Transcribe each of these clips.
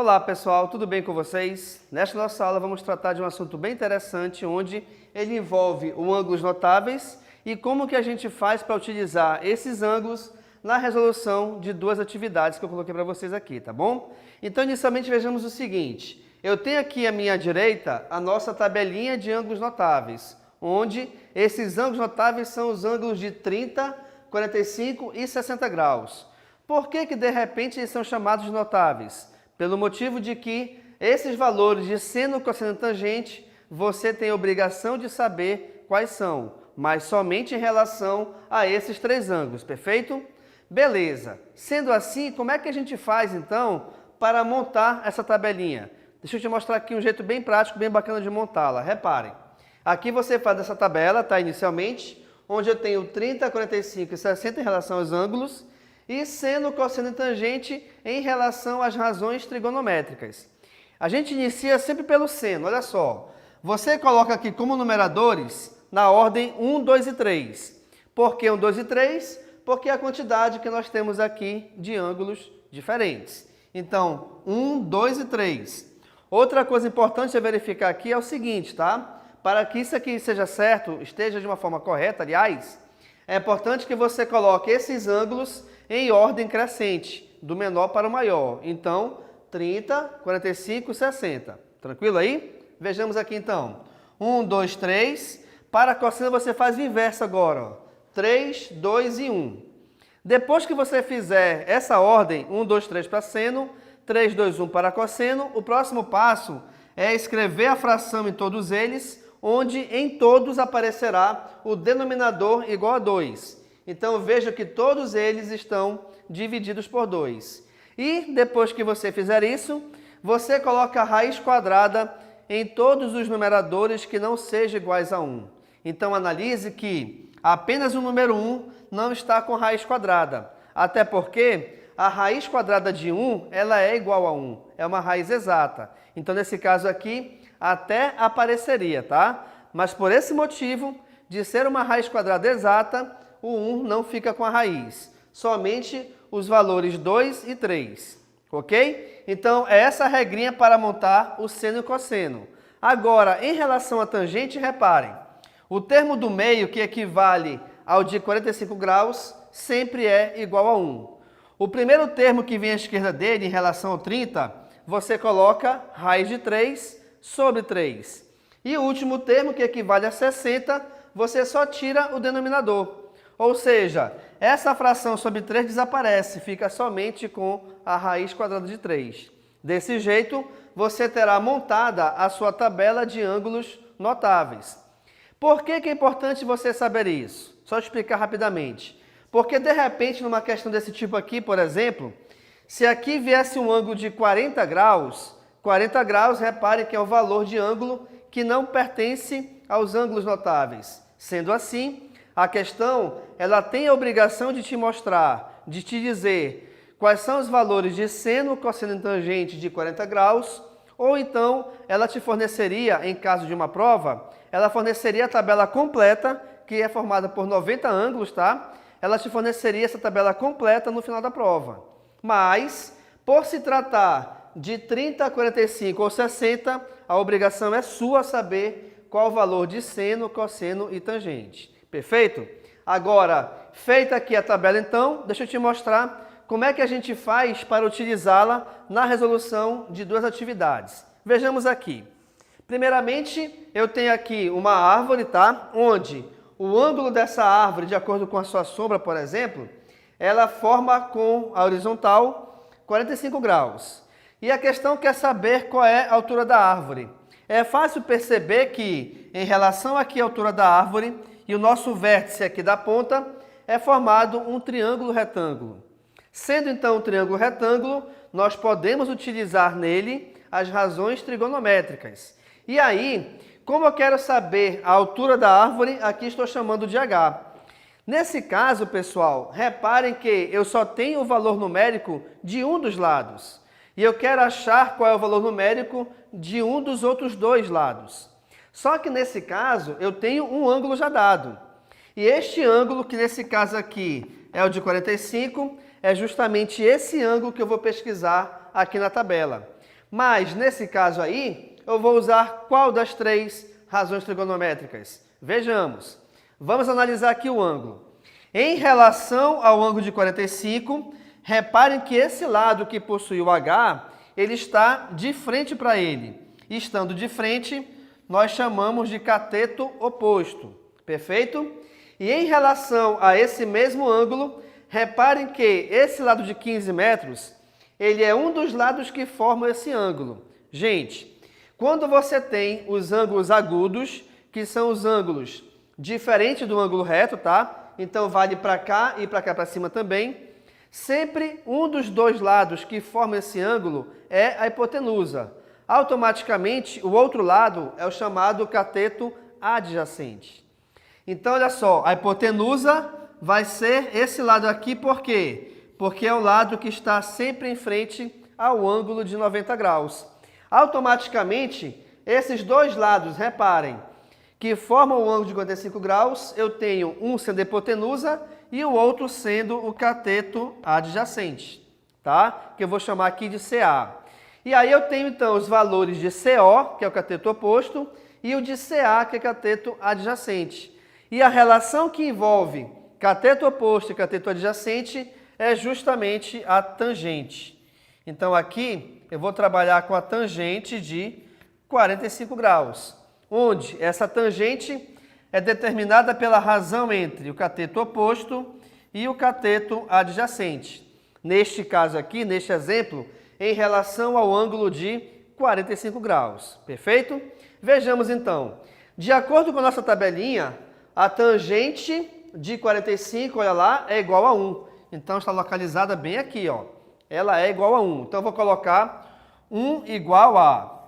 Olá pessoal, tudo bem com vocês? Nesta nossa aula vamos tratar de um assunto bem interessante, onde ele envolve o ângulos notáveis e como que a gente faz para utilizar esses ângulos na resolução de duas atividades que eu coloquei para vocês aqui, tá bom? Então, inicialmente vejamos o seguinte, eu tenho aqui à minha direita a nossa tabelinha de ângulos notáveis, onde esses ângulos notáveis são os ângulos de 30, 45 e 60 graus. Por que de repente eles são chamados de notáveis? Pelo motivo de que esses valores de seno, cosseno e tangente, você tem a obrigação de saber quais são, mas somente em relação a esses três ângulos, perfeito? Beleza. Sendo assim, como é que a gente faz então para montar essa tabelinha? Deixa eu te mostrar aqui um jeito bem prático, bem bacana de montá-la. Reparem, aqui você faz essa tabela, tá, inicialmente, onde eu tenho 30, 45 e 60 em relação aos ângulos, e seno, cosseno e tangente em relação às razões trigonométricas. A gente inicia sempre pelo seno, olha só. Você coloca aqui como numeradores na ordem 1, 2 e 3. Por que 1, 2 e 3? Porque é a quantidade que nós temos aqui de ângulos diferentes. Então, 1, 2 e 3. Outra coisa importante a verificar aqui é o seguinte, tá? Para que isso aqui seja certo, esteja de uma forma correta, aliás, é importante que você coloque esses ângulos em ordem crescente, do menor para o maior. Então, 30, 45 e 60. Tranquilo aí? Vejamos aqui então. 1, 2, 3. Para cosseno você faz o inverso agora. Ó. 3, 2 e 1. Depois que você fizer essa ordem, 1, 2, 3 para seno, 3, 2, 1 para cosseno, o próximo passo é escrever a fração em todos eles, onde em todos aparecerá o denominador igual a 2. Então, veja que todos eles estão divididos por 2. E, depois que você fizer isso, você coloca a raiz quadrada em todos os numeradores que não sejam iguais a 1. Então, analise que apenas o número 1 não está com raiz quadrada. Até porque a raiz quadrada de 1 ela é igual a 1. É uma raiz exata. Então, nesse caso aqui, até apareceria, tá? Mas por esse motivo, de ser uma raiz quadrada exata, o 1 não fica com a raiz, somente os valores 2 e 3, ok? Então, é essa a regrinha para montar o seno e cosseno. Agora, em relação à tangente, reparem, o termo do meio, que equivale ao de 45 graus, sempre é igual a 1. O primeiro termo que vem à esquerda dele, em relação ao 30, você coloca raiz de 3 sobre 3. E o último termo, que equivale a 60, você só tira o denominador. Ou seja, essa fração sobre 3 desaparece, fica somente com a raiz quadrada de 3. Desse jeito, você terá montada a sua tabela de ângulos notáveis. Por que é importante você saber isso? Só explicar rapidamente. Porque, de repente, numa questão desse tipo aqui, por exemplo, se aqui viesse um ângulo de 40 graus, repare que é o valor de ângulo que não pertence aos ângulos notáveis. Sendo assim, a questão, ela tem a obrigação de te mostrar, de te dizer quais são os valores de seno, cosseno e tangente de 40 graus, ou então ela te forneceria, em caso de uma prova, ela forneceria a tabela completa, que é formada por 90 ângulos, tá? Ela te forneceria essa tabela completa no final da prova. Mas, por se tratar de 30, 45 ou 60, a obrigação é sua saber qual o valor de seno, cosseno e tangente. Perfeito? Agora, feita aqui a tabela então, deixa eu te mostrar como é que a gente faz para utilizá-la na resolução de duas atividades. Vejamos aqui. Primeiramente, eu tenho aqui uma árvore, tá? Onde o ângulo dessa árvore, de acordo com a sua sombra, por exemplo, ela forma com a horizontal 45 graus. E a questão quer saber qual é a altura da árvore. É fácil perceber que, em relação aqui à altura da árvore, e o nosso vértice aqui da ponta, é formado um triângulo retângulo. Sendo então um triângulo retângulo, nós podemos utilizar nele as razões trigonométricas. E aí, como eu quero saber a altura da árvore, aqui estou chamando de h. Nesse caso, pessoal, reparem que eu só tenho o valor numérico de um dos lados. E eu quero achar qual é o valor numérico de um dos outros dois lados. Só que nesse caso, eu tenho um ângulo já dado. E este ângulo, que nesse caso aqui é o de 45, é justamente esse ângulo que eu vou pesquisar aqui na tabela. Mas, nesse caso aí, eu vou usar qual das três razões trigonométricas? Vejamos. Vamos analisar aqui o ângulo. Em relação ao ângulo de 45, reparem que esse lado que possui o H, ele está de frente para ele. Estando de frente, nós chamamos de cateto oposto. Perfeito? E em relação a esse mesmo ângulo, reparem que esse lado de 15 metros, ele é um dos lados que formam esse ângulo. Gente, quando você tem os ângulos agudos, que são os ângulos diferentes do ângulo reto, tá? Então vale para cá e para cá para cima também. Sempre um dos dois lados que formam esse ângulo é a hipotenusa. Automaticamente, o outro lado é o chamado cateto adjacente. Então, olha só, a hipotenusa vai ser esse lado aqui, por quê? Porque é o lado que está sempre em frente ao ângulo de 90 graus. Automaticamente, esses dois lados, reparem, que formam o ângulo de 45 graus, eu tenho um sendo a hipotenusa e o outro sendo o cateto adjacente, tá? Que eu vou chamar aqui de CA. E aí eu tenho, então, os valores de CO, que é o cateto oposto, e o de CA, que é o cateto adjacente. E a relação que envolve cateto oposto e cateto adjacente é justamente a tangente. Então, aqui eu vou trabalhar com a tangente de 45 graus. Onde essa tangente é determinada pela razão entre o cateto oposto e o cateto adjacente. Neste caso aqui, neste exemplo, em relação ao ângulo de 45 graus. Perfeito? Vejamos então. De acordo com a nossa tabelinha, a tangente de 45, olha lá, é igual a 1. Então está localizada bem aqui, ó. Ela é igual a 1. Então eu vou colocar 1 igual a...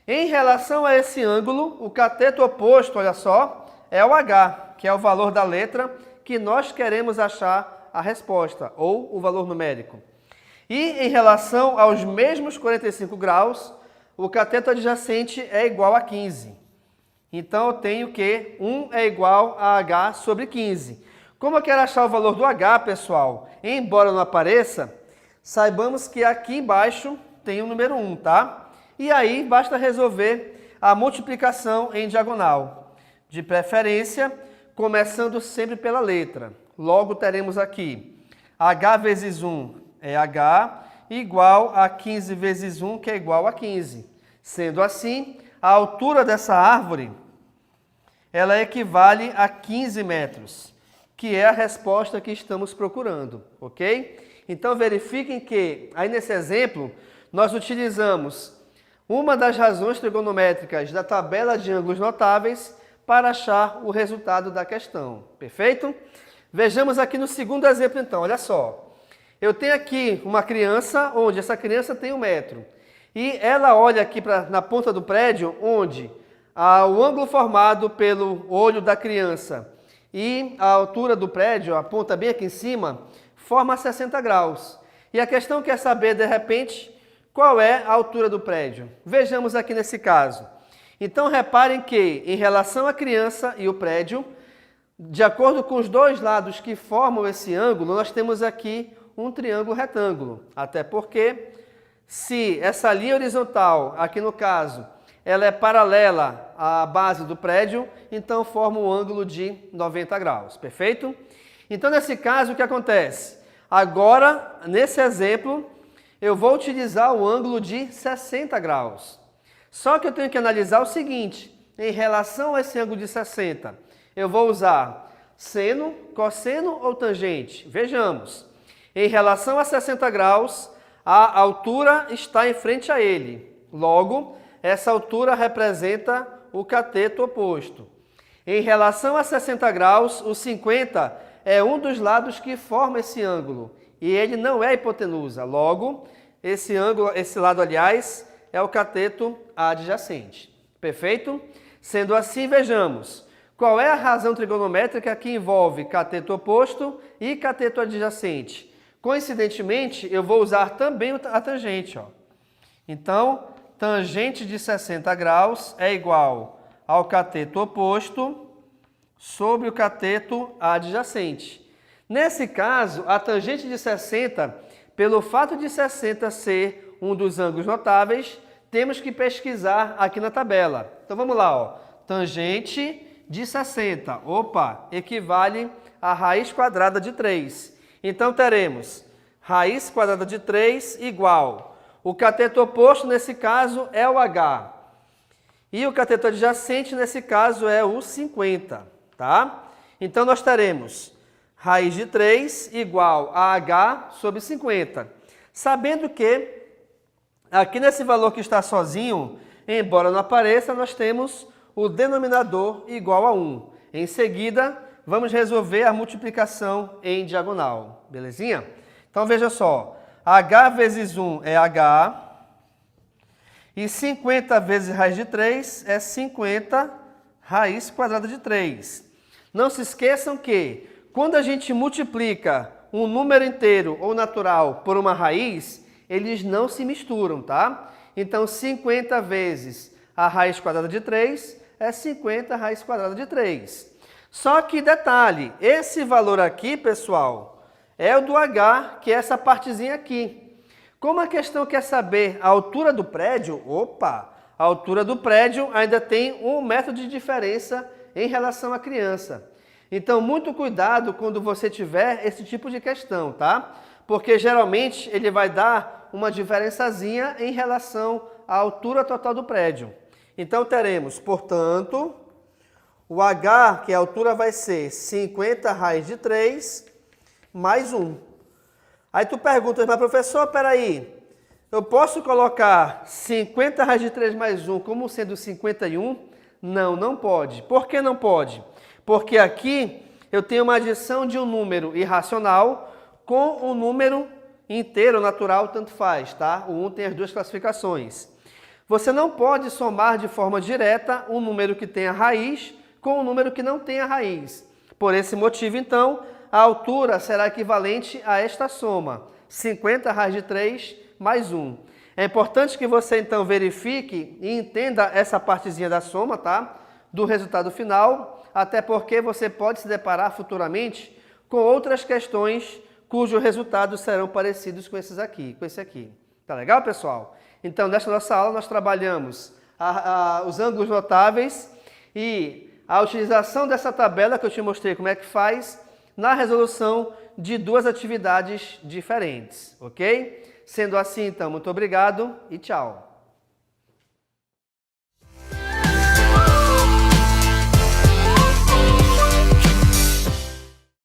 Em relação a esse ângulo, o cateto oposto, olha só, é o H, que é o valor da letra que nós queremos achar a resposta, ou o valor numérico. E em relação aos mesmos 45 graus, o cateto adjacente é igual a 15. Então eu tenho que 1 é igual a H sobre 15. Como eu quero achar o valor do H, pessoal, embora não apareça, saibamos que aqui embaixo tem o número 1, tá? E aí basta resolver a multiplicação em diagonal. De preferência, começando sempre pela letra. Logo teremos aqui H vezes 1 é H igual a 15 vezes 1, que é igual a 15. Sendo assim, a altura dessa árvore, ela equivale a 15 metros, que é a resposta que estamos procurando, ok? Então verifiquem que, aí nesse exemplo, nós utilizamos uma das razões trigonométricas da tabela de ângulos notáveis para achar o resultado da questão. Perfeito? Vejamos aqui no segundo exemplo, então. Olha só. Eu tenho aqui uma criança, onde essa criança tem 1 metro. E ela olha aqui na ponta do prédio, onde o ângulo formado pelo olho da criança e a altura do prédio, a ponta bem aqui em cima, forma 60 graus. E a questão quer saber, de repente, qual é a altura do prédio? Vejamos aqui nesse caso. Então, reparem que, em relação à criança e o prédio, de acordo com os dois lados que formam esse ângulo, nós temos aqui um triângulo retângulo. Até porque, se essa linha horizontal, aqui no caso, ela é paralela à base do prédio, então forma um ângulo de 90 graus. Perfeito? Então, nesse caso, o que acontece? Agora, nesse exemplo, eu vou utilizar o ângulo de 60 graus. Só que eu tenho que analisar o seguinte, em relação a esse ângulo de 60, eu vou usar seno, cosseno ou tangente? Vejamos. Em relação a 60 graus, a altura está em frente a ele. Logo, essa altura representa o cateto oposto. Em relação a 60 graus, o 50 é um dos lados que forma esse ângulo. E ele não é hipotenusa. Logo, esse lado, aliás, é o cateto adjacente. Perfeito? Sendo assim, vejamos. Qual é a razão trigonométrica que envolve cateto oposto e cateto adjacente? Coincidentemente, eu vou usar também a tangente. Ó. Então, tangente de 60 graus é igual ao cateto oposto sobre o cateto adjacente. Nesse caso, a tangente de 60, pelo fato de 60 ser um dos ângulos notáveis, temos que pesquisar aqui na tabela. Então vamos lá, ó. Tangente de 60, opa, equivale a raiz quadrada de 3. Então teremos raiz quadrada de 3 igual. O cateto oposto nesse caso é o H. E o cateto adjacente nesse caso é o 50, tá? Então nós teremos raiz de 3 igual a H sobre 50. Sabendo que aqui nesse valor que está sozinho, embora não apareça, nós temos o denominador igual a 1. Em seguida, vamos resolver a multiplicação em diagonal, belezinha? Então veja só, H vezes 1 é H, e 50 vezes raiz de 3 é 50 raiz quadrada de 3. Não se esqueçam que, quando a gente multiplica um número inteiro ou natural por uma raiz, eles não se misturam, tá? Então, 50 vezes a raiz quadrada de 3 é 50 raiz quadrada de 3. Só que, detalhe, esse valor aqui, pessoal, é o do H, que é essa partezinha aqui. Como a questão quer saber a altura do prédio, opa, a altura do prédio ainda tem um método de diferença em relação à criança. Então, muito cuidado quando você tiver esse tipo de questão, tá? Porque geralmente ele vai dar uma diferençazinha em relação à altura total do prédio. Então teremos, portanto, o H, que a altura vai ser 50 raiz de 3 mais 1. Aí tu pergunta, mas professor, peraí, eu posso colocar 50 raiz de 3 mais 1 como sendo 51? Não, não pode. Por que não pode? Porque aqui eu tenho uma adição de um número irracional com um número inteiro, natural, tanto faz, tá? O 1 tem as duas classificações. Você não pode somar de forma direta um número que tenha raiz com um número que não tenha raiz. Por esse motivo, então, a altura será equivalente a esta soma, 50 raiz de 3 mais 1. É importante que você, então, verifique e entenda essa partezinha da soma, tá? Do resultado final, até porque você pode se deparar futuramente com outras questões cujos resultados serão parecidos com esses aqui, com esse aqui. Tá legal, pessoal? Então, nesta nossa aula, nós trabalhamos os ângulos notáveis e a utilização dessa tabela que eu te mostrei como é que faz na resolução de duas atividades diferentes, ok? Sendo assim, então, muito obrigado e tchau!